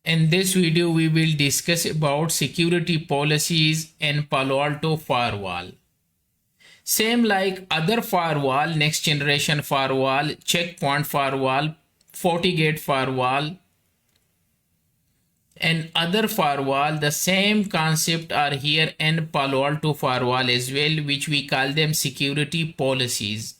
In this video, we will discuss about security policies in Palo Alto firewall. Same like other firewall, next generation firewall, checkpoint firewall, FortiGate firewall, and other firewall, the same concept are here in Palo Alto firewall as well, which we call them security policies.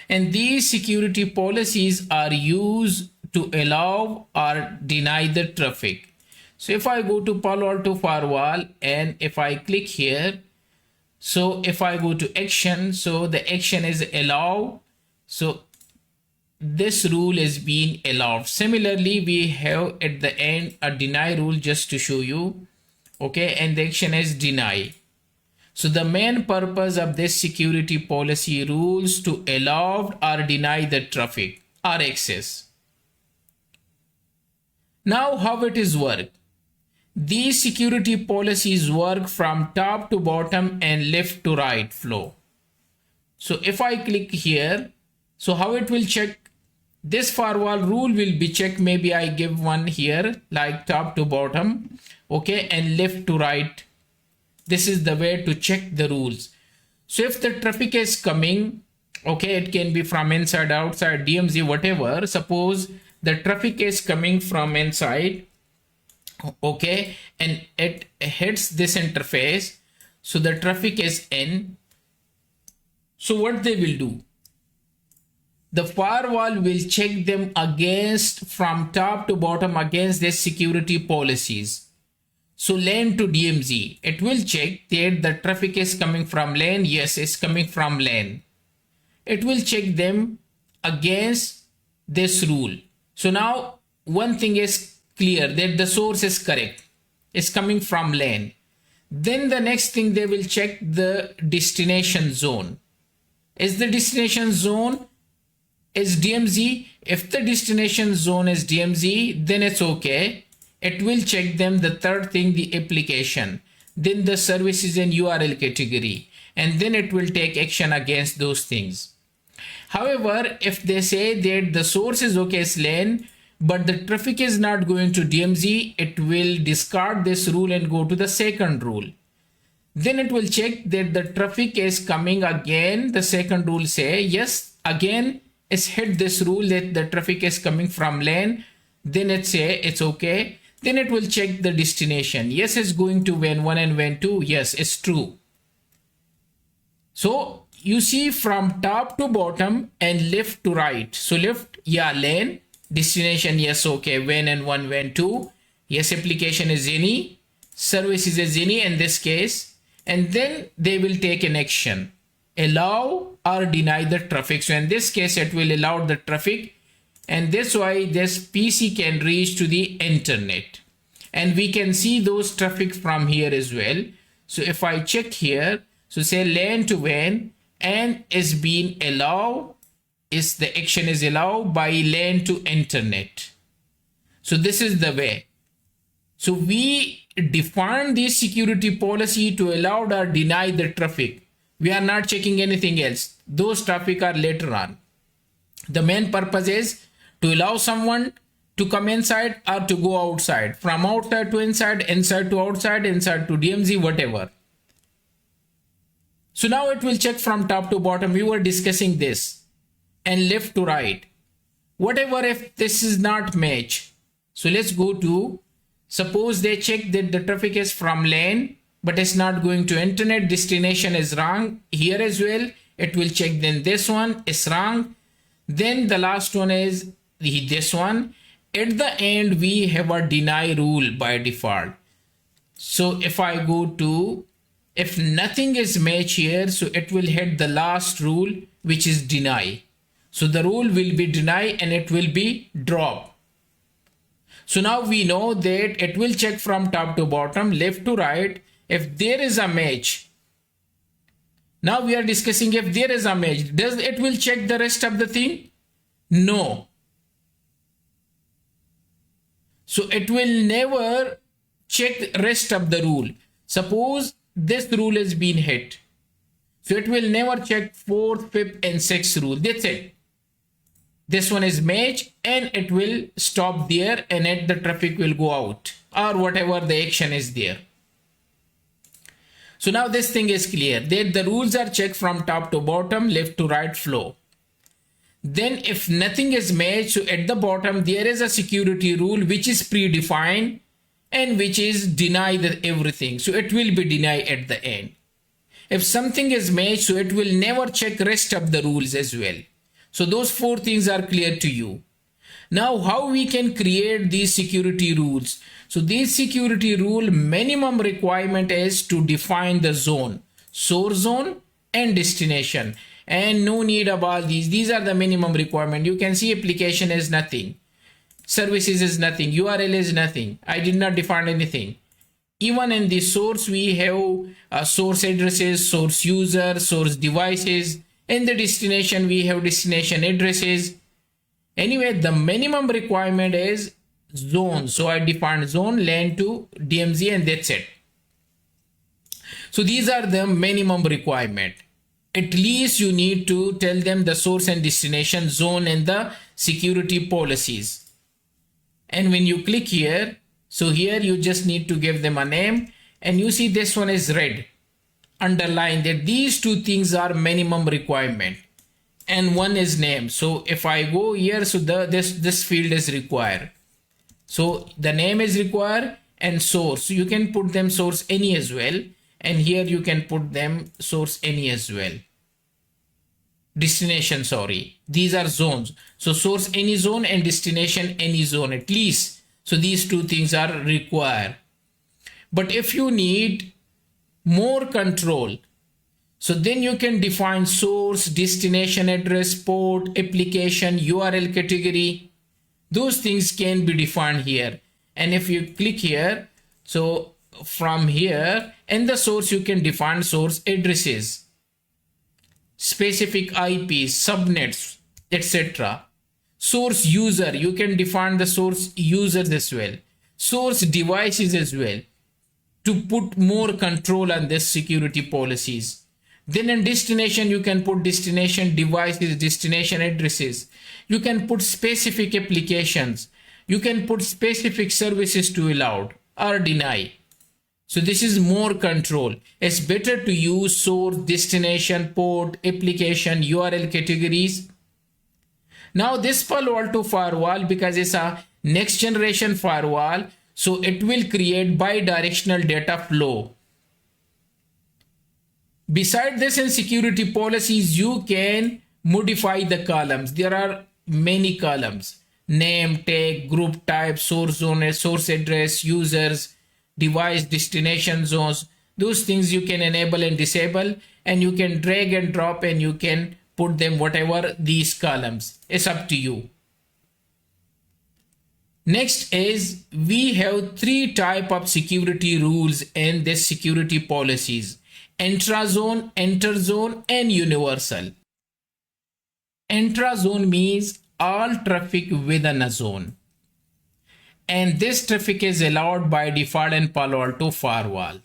And these security policies are used to allow or deny the traffic. So if I go to Palo Alto firewall and if I click here, so if I go to action, so the action is allow. So this rule is being allowed. Similarly, we have at the end a deny rule just to show you. Okay, and the action is deny. So the main purpose of this security policy rules to allow or deny the traffic or access. Now how it is work? These security policies work from top to bottom and left to right flow. So if I click here, so how it will check? This firewall rule will be checked. Maybe I give one here like top to bottom, okay, and left to right. This is the way to check the rules. So if the traffic is coming, okay, it can be from inside, outside, DMZ, whatever. Suppose the traffic is coming from inside, okay, and it hits this interface. So the traffic is in. So what they will do? The firewall will check them against from top to bottom against their security policies. So LAN to DMZ, it will check that the traffic is coming from LAN. Yes, it's coming from LAN. It will check them against this rule. So now one thing is clear that the source is correct. It's coming from LAN. Then the next thing they will check the destination zone. Is the destination zone is DMZ? If the destination zone is DMZ, then it's okay. It will check them. The third thing, the application, then the services and URL category, and then it will take action against those things. However, if they say that the source is okay, it's LAN, but the traffic is not going to DMZ, it will discard this rule and go to the second rule. Then it will check that the traffic is coming again. The second rule say yes, again it's hit this rule that the traffic is coming from LAN. Then it say it's okay. Then it will check the destination. Yes, it's going to WAN 1 and WAN 2. Yes, it's true. So you see from top to bottom and left to right. So left, yeah, LAN. Destination, yes, okay. WAN and 1, WAN 2. Yes, application is any. Service is any in this case. And then they will take an action. Allow or deny the traffic. So in this case, it will allow the traffic. And that's why this PC can reach to the internet. And we can see those traffic from here as well. So if I check here, so say LAN to WAN and is being allowed, is the action is allowed by LAN to internet. So this is the way. So we define this security policy to allow or deny the traffic. We are not checking anything else. Those traffic are later on. The main purpose is to allow someone to come inside or to go outside, from outside to inside, inside to outside, inside to DMZ, whatever. So now it will check from top to bottom. We were discussing this, and left to right. Whatever if this is not match. So let's go to, suppose they check that the traffic is from LAN, but it's not going to internet. Destination is wrong here as well. It will check then this one is wrong. Then the last one is this one. At the end, we have a deny rule by default. So if I go to, if nothing is match here, so it will hit the last rule, which is deny. So the rule will be deny and it will be drop. So now we know that it will check from top to bottom, left to right. If there is a match, now we are discussing if there is a match, does it will check the rest of the thing? No. So it will never check the rest of the rule. Suppose this rule has been hit. So it will never check 4th, 5th and 6th rule. That's it. This one is match, and it will stop there, and then the traffic will go out or whatever the action is there. So now this thing is clear that the rules are checked from top to bottom, left to right flow. Then if nothing is matched, so at the bottom there is a security rule which is predefined and which is deny everything. So it will be denied at the end. If something is matched, so it will never check rest of the rules as well. So those four things are clear to you. Now how we can create these security rules? So this security rule minimum requirement is to define the zone, source zone and destination, and no need of all these. These are the minimum requirement. You can see application is nothing, services is nothing, URL is nothing. I did not define anything. Even in the source we have source addresses, source user, source devices. In the destination we have destination addresses. Anyway, the minimum requirement is zone. So I defined zone, LAN to DMZ, and that's it. So these are the minimum requirement. At least you need to tell them the source and destination, zone, and the security policies. And when you click here, so here you just need to give them a name, and you see this one is red, underline that these two things are minimum requirement, and one is name. So if I go here, so this field is required. So the name is required and source. So you can put them source any as well, and here you can put them source any as well. Destination, sorry, these are zones. So source any zone and destination any zone at least. So these two things are required. But if you need more control, so then you can define source, destination address, port, application, URL category. Those things can be defined here. And if you click here, so from here in the source, you can define source addresses, specific IPs, subnets, etc. Source user, you can define the source users as well. Source devices as well, to put more control on this security policies. Then in destination, you can put destination devices, destination addresses. You can put specific applications. You can put specific services to allowed or deny. So this is more control. It's better to use source, destination, port, application, URL categories. Now this Palo Alto firewall, because it's a next generation firewall, so it will create bidirectional data flow. Beside this, in security policies, you can modify the columns. There are many columns: name, tag, group type, source zone, source address, users, device, destination zones. Those things you can enable and disable, and you can drag and drop, and you can put them whatever these columns. It's up to you. Next is, we have three type of security rules in this security policies: intrazone, interzone, and universal. Intrazone means all traffic within a zone, and this traffic is allowed by default in Palo Alto firewall.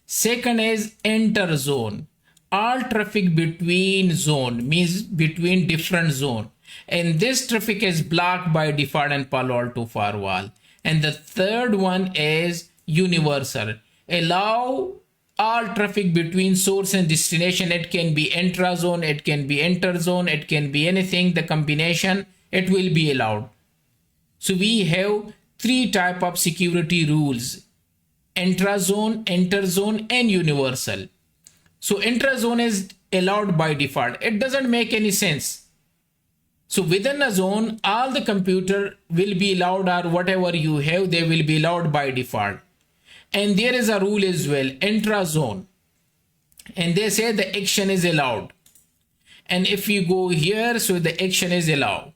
Second is interzone. All traffic between zone means between different zone, and this traffic is blocked by default in Palo Alto firewall. And the third one is universal. Allow all traffic between source and destination. It can be intrazone, it can be interzone, it can be anything, the combination, it will be allowed. So we have three type of security rules: intrazone, interzone, and universal. So intrazone is allowed by default. It doesn't make any sense. So within a zone, all the computer will be allowed, or whatever you have, they will be allowed by default. And there is a rule as well, intrazone, and they say the action is allowed. And if you go here, so the action is allowed.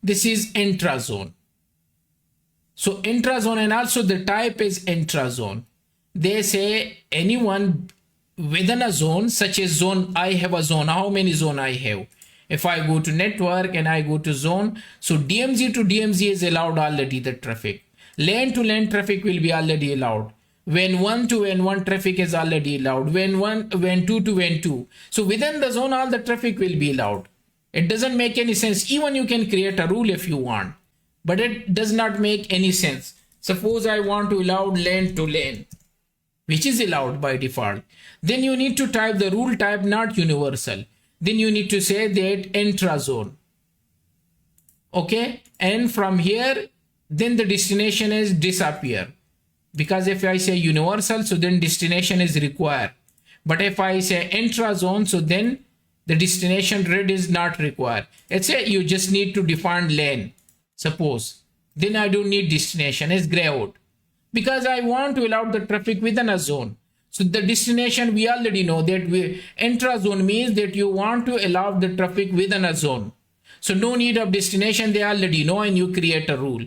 This is intrazone. So intrazone, and also the type is intrazone. They say anyone within a zone, such as zone, I have a zone. How many zone I have? If I go to network and I go to zone, so DMZ to DMZ is allowed already, the traffic. LAN to LAN traffic will be already allowed. When 1 to N1 traffic is already allowed. When 2 to N2. So within the zone, all the traffic will be allowed. It doesn't make any sense. Even you can create a rule if you want, but it does not make any sense. Suppose I want to allow lane to lane, which is allowed by default. Then you need to type the rule type, not universal. Then you need to say that intra-zone. Okay, and from here, then the destination is disappear. Because if I say universal, so then destination is required. But if I say intra-zone, so then the destination read is not required. Let's say you just need to define lane, suppose. Then I don't need destination, is gray out. Because I want to allow the traffic within a zone. So the destination, we already know that intra-zone means that you want to allow the traffic within a zone. So no need of destination, they already know, and you create a rule,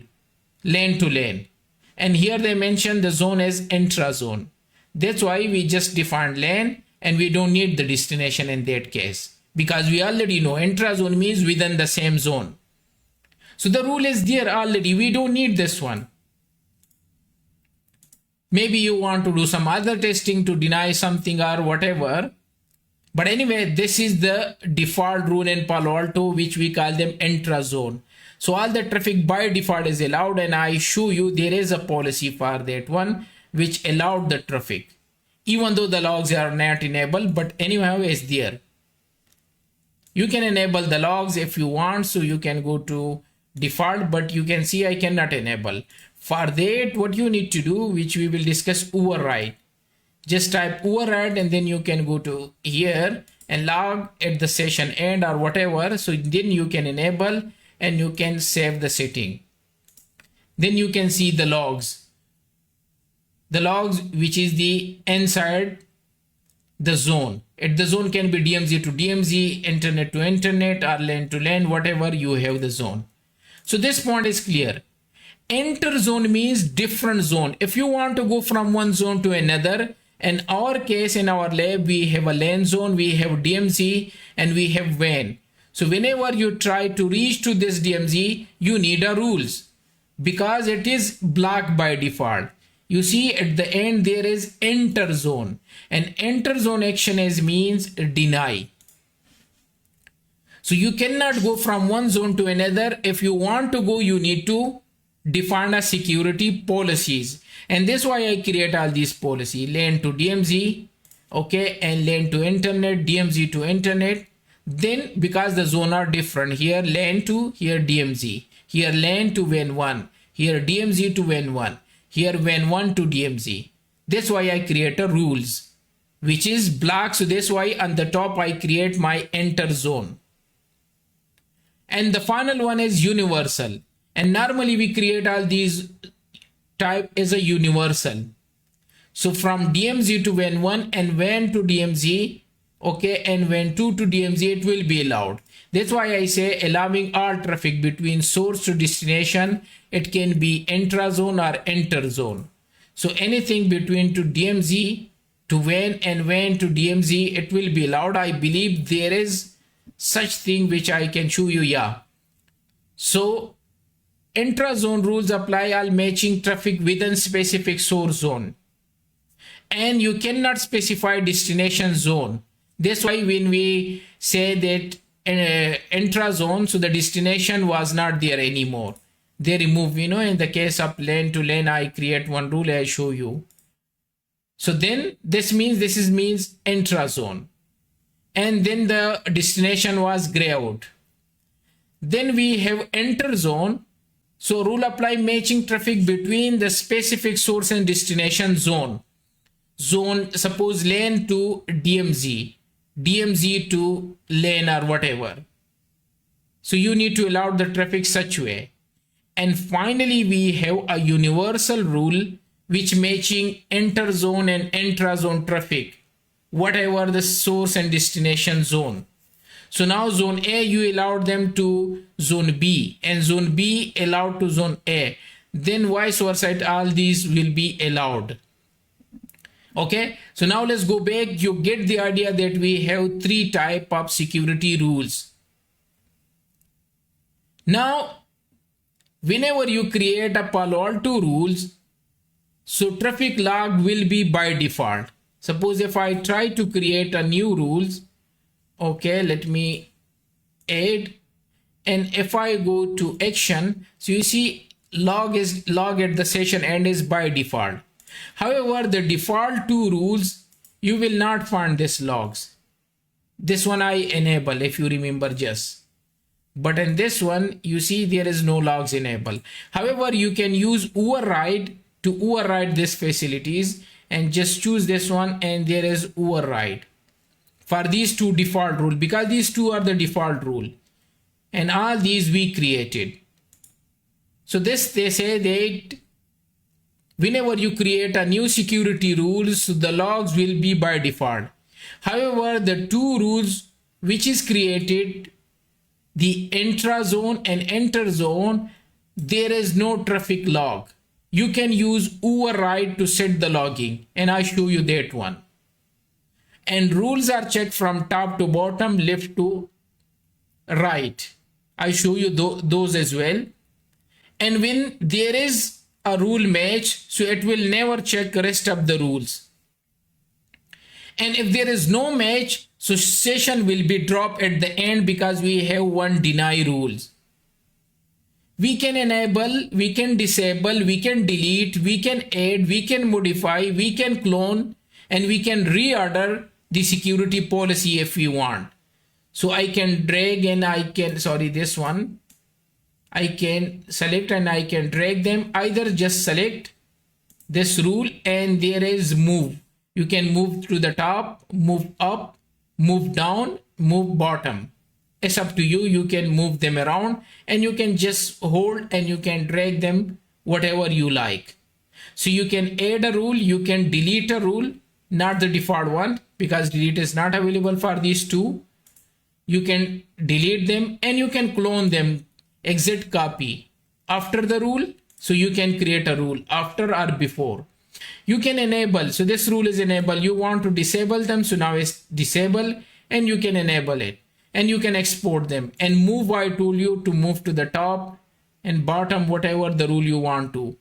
lane to lane. And here they mention the zone as intra-zone. That's why we just defined lane and we don't need the destination in that case. Because we already know intra-zone means within the same zone. So the rule is there already. We don't need this one. Maybe you want to do some other testing to deny something or whatever. But anyway, this is the default rule in Palo Alto, which we call them intra-zone. So all the traffic by default is allowed, and I show you there is a policy for that one which allowed the traffic. Even though the logs are not enabled, but anyhow is there. You can enable the logs if you want, so you can go to default, but you can see I cannot enable. For that, what you need to do, which we will discuss, override. Just type override and then you can go to here and log at the session end or whatever. So then you can enable and you can save the setting. Then you can see the logs. The logs, which is the inside the zone. At the zone can be DMZ to DMZ, internet to internet, or LAN to LAN, whatever you have the zone. So this point is clear. Enter zone means different zone. If you want to go from one zone to another, in our case, in our lab, we have a LAN zone, we have DMZ, and we have WAN. So whenever you try to reach to this DMZ, you need a rules because it is blocked by default. You see at the end there is enter zone, and enter zone action is means deny. So you cannot go from one zone to another. If you want to go, you need to define a security policies, and that's why I create all these policy: LAN to DMZ, okay, and LAN to internet, DMZ to internet. Then because the zone are different, here LAN to, here DMZ, here LAN to WAN 1, here DMZ to WAN 1, here WAN 1 to DMZ. That's why I create a rules which is block. So that's why on the top I create my enter zone. And the final one is universal. And normally we create all these type as a universal. So from DMZ to WAN 1 and WAN to DMZ, okay, and WAN 2 to DMZ, it will be allowed. That's why I say allowing all traffic between source to destination. It can be intra-zone or enter zone. So anything between to DMZ to WAN and WAN to DMZ, it will be allowed. I believe there is such thing which I can show you. Yeah. So intra-zone rules apply all matching traffic within specific source zone. And you cannot specify destination zone. That's why when we say that intra-zone, so the destination was not there anymore. They remove, in the case of LAN to LAN, I create one rule, I show you. So then this means intra-zone. And then the destination was gray out. Then we have enter zone. So rule apply matching traffic between the specific source and destination zone. Zone, suppose LAN to DMZ, DMZ to LAN or whatever. So you need to allow the traffic such way. And finally, we have a universal rule which matching enter zone and intra zone traffic, whatever the source and destination zone. So now zone A, you allowed them to zone B, and zone B allowed to zone A. Then vice versa, all these will be allowed. Okay, so now let's go back. You get the idea that we have three type of security rules. Now, whenever you create a Palo Alto rules, So traffic log will be by default. Suppose if I try to create a new rules, okay, let me add, and if I go to action, so you see log at the session end is by default. However, the default two rules, you will not find this logs. This one I enable, if you remember just. But in this one, you see there is no logs enable. However, you can use override to override these facilities, and just choose this one, and there is override for these two default rule, because these two are the default rule and all these we created. So this, they say that whenever you create a new security rules, the logs will be by default. However, the two rules which is created, the intra zone and enter zone, there is no traffic log. You can use override to set the logging, and I show you that one. And rules are checked from top to bottom, left to right. I show you those as well. And when there is a rule match, so it will never check rest of the rules. And if there is no match, so session will be dropped at the end, because we have one deny rules. We can enable, we can disable, we can delete, we can add, we can modify, we can clone, and we can reorder the security policy if we want. So I can drag and I can, this one, I can select and I can drag them. Either just select this rule and there is move. You can move to the top, move up, move down, move bottom. It's up to you. You can move them around, and you can just hold and you can drag them whatever you like. So you can add a rule, you can delete a rule, not the default one, because delete is not available for these two. You can delete them and you can clone them, exit copy after the rule. So you can create a rule after or before. You can enable. So this rule is enable. You want to disable them. So now it's disable, and you can enable it. And you can export them, and move, I told you to move to the top and bottom, whatever the rule you want to.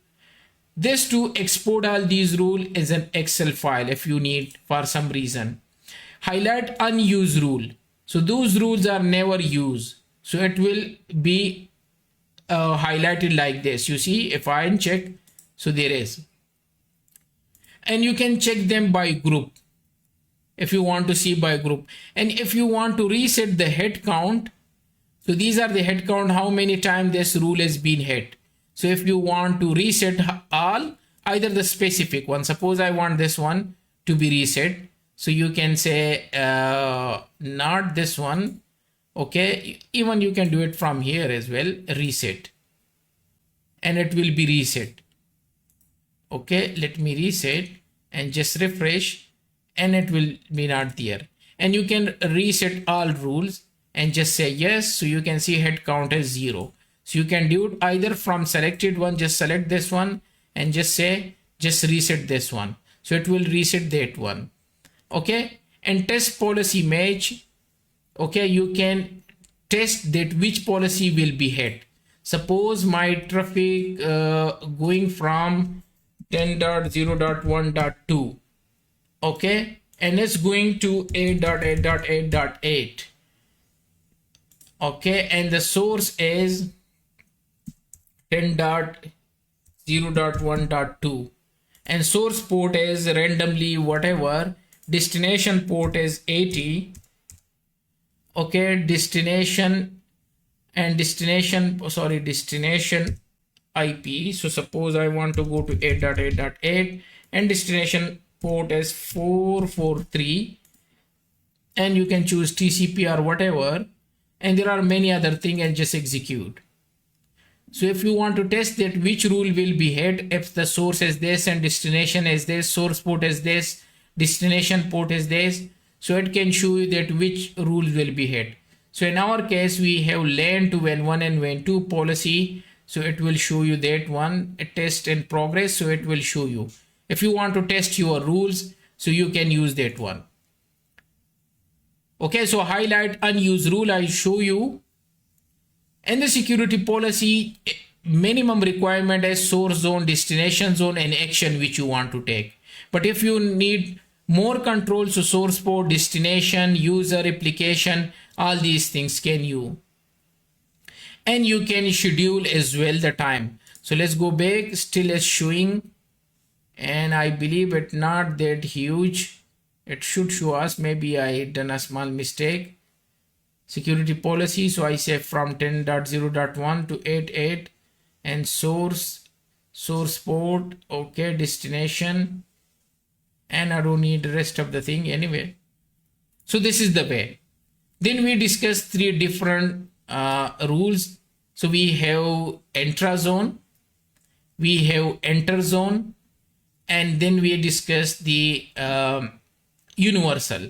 This to export all these rule is an Excel file if you need for some reason. Highlight unused rule. So those rules are never used. So it will be highlighted like this. You see, if I check, so there is. And you can check them by group, if you want to see by group. And if you want to reset the head count, so these are the head count, how many times this rule has been hit. So if you want to reset all, either the specific one, suppose I want this one to be reset, so you can say not this one, okay, even you can do it from here as well, reset, and it will be reset. Okay, let me reset and just refresh, and it will be not there. And you can reset all rules and just say yes. So you can see head count is 0. So you can do it either from selected one, just select this one and just say just reset this one. So it will reset that one. Okay, and test policy match. Okay, you can test that which policy will be hit. Suppose my traffic going from 10.0.1.2, okay, and it's going to 8.8.8.8, okay, and the source is 10.0.1.2, and source port is randomly whatever, destination port is 80, okay, destination IP. So suppose I want to go to 8.8.8 and destination port is 443, and you can choose TCP or whatever, and there are many other things, and just execute. So if you want to test that which rule will be hit, if the source is this and destination is this, source port is this, destination port is this, so it can show you that which rules will be hit. So in our case, we have LAN to WAN 1 and WAN 2 policy. So it will show you that one, a test in progress. So it will show you. If you want to test your rules, so you can use that one. Okay, so highlight unused rule, I show you. And the security policy, minimum requirement as source zone, destination zone, and action which you want to take. But if you need more controls, so source port, destination, user, application, all these things can you. And you can schedule as well the time. So let's go back, still it's showing, and I believe it's not that huge. It should show us, maybe I done a small mistake. Security policy, so I say from 10.0.1 to 8.8, and source port, okay, destination, and I don't need the rest of the thing anyway. So this is the way. Then we discuss three different rules. So we have intra zone, we have enter zone, and then we discuss the universal.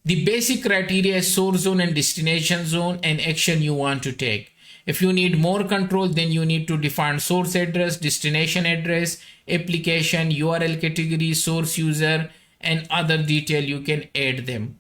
The basic criteria is source zone and destination zone and action you want to take. If you need more control, then you need to define source address, destination address, application, URL category, source user, and other detail you can add them.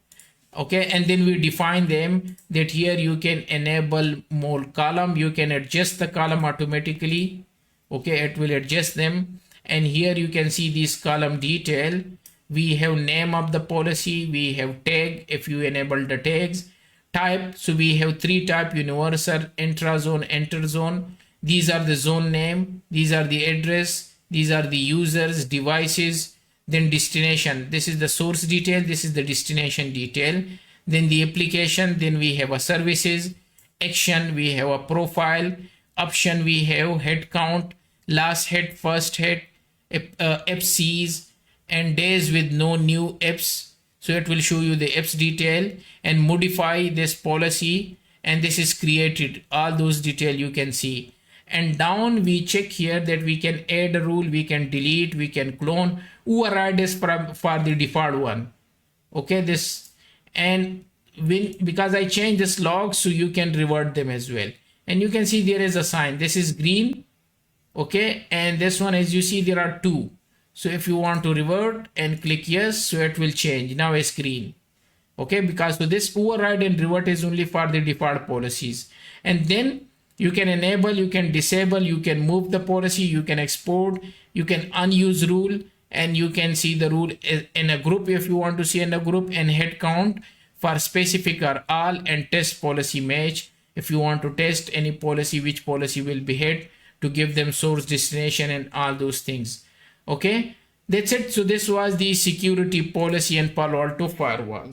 Okay, and then we define them that here you can enable more column, you can adjust the column automatically. Okay, it will adjust them. And here you can see this column detail. We have name of the policy, we have tag if you enable the tags, type. So we have three type: universal, intra zone, enter zone. These are the zone name, these are the address, these are the users, devices. Then destination, this is the source detail, this is the destination detail. Then the application, then we have a services. Action, we have a profile. Option, we have head count, last hit, first hit, FCs, and days with no new apps. So it will show you the apps detail, and modify this policy, and this is created, all those detail you can see. And down we check here that we can add a rule, we can delete, we can clone, override is for the default one. Okay, this, and because I changed this log, so you can revert them as well. And you can see there is a sign, this is green. Okay, and this one, as you see, there are two. So if you want to revert and click yes, so it will change, now it's green. Okay, because so this override and revert is only for the default policies. And then you can enable, you can disable, you can move the policy, you can export, you can unuse rule, and you can see the rule in a group if you want to see in a group, and head count for specific or all, and test policy match if you want to test any policy, which policy will be hit, to give them source, destination, and all those things. Okay, that's it. So this was the security policy and Palo Alto firewall.